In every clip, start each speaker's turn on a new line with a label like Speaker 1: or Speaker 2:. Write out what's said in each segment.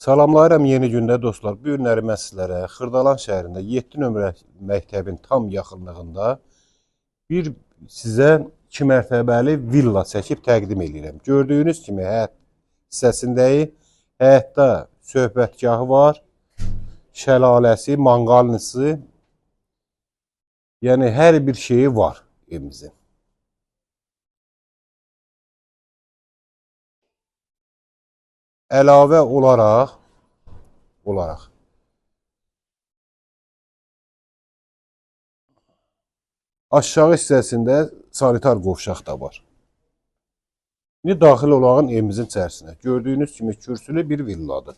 Speaker 1: Salamlayıram yeni gündə dostlar. Bu günləri mən sizlərə Xırdalan şəhərində 7 nömrə məktəbin tam yaxınlığında bir sizə 2 mərtəbəli villa çəkib təqdim edirəm. Gördüyünüz kimi həyət hissəsindəyi həyətdə söhbətgahı var, şəlaləsi, manqalnısı, yəni hər bir şeyi var evimizin. Əlavə olaraq aşağı hissəsində sanitar qovşaq da var. İndi daxil olağın evimizin içərisinə. Gördüyünüz kimi kürsülü bir villadır.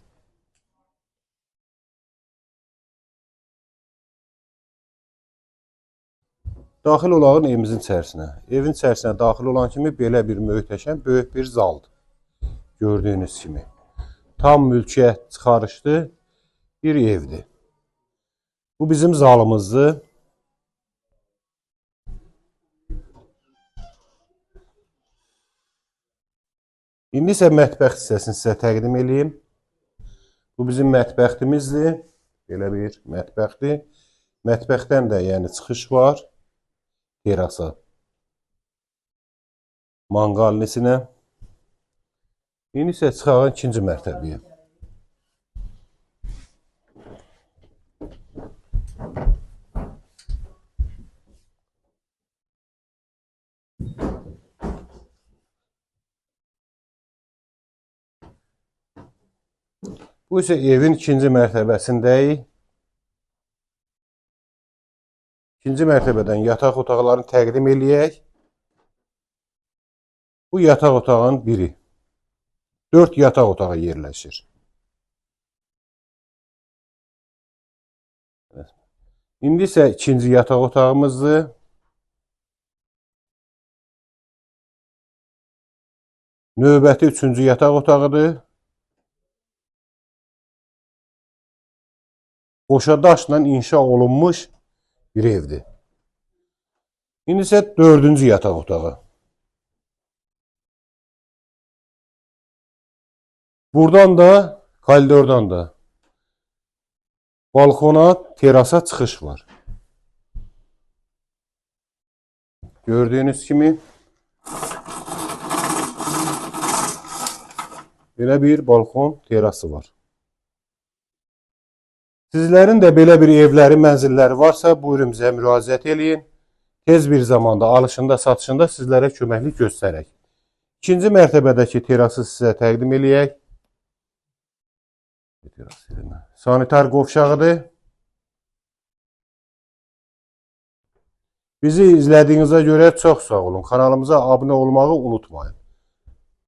Speaker 1: Daxil olağın evimizin içərisinə. Evin içərisinə daxil olan kimi belə bir möhtəşəm, böyük bir zaldır. Gördüyünüz kimi. Tam mülkiyyət çıxarışlı bir evdir. Bu bizim zalımızdır. İndi isə mətbəx hissəsini sizə təqdim edeyim. Bu bizim mətbəximizdir. Belə bir mətbəxdir. Mətbəxdən də yəni çıxış var. Terasa. Manqalnisinə. İndi isə çıxağın ikinci mərtəbəyə. Bu isə evin ikinci mərtəbəsindəyik. İkinci mərtəbədən yataq otaqlarını təqdim eləyək. Bu yataq otağın biri. 4 yataq otağı yerləşir. İndi isə ikinci yataq otağımızdır. Növbəti üçüncü yataq otağıdır. Qoşa daşla inşa olunmuş bir evdir. İndi isə dördüncü yataq otağı. Buradan da, koridordan da balkona, terasa çıxış var. Gördüyünüz kimi belə bir balkon, terası var. Sizlərin də belə bir evləri, mənzilləri varsa, buyurun bizə müraciət eləyin. Tez bir zamanda alışında, satışında sizlərə köməklik göstərək. İkinci mərtəbədəki terası sizə təqdim eləyək. Sanitar qovşağıdır. Bizi izlədiyinizə görə çox sağ olun. Kanalımıza abunə olmağı unutmayın.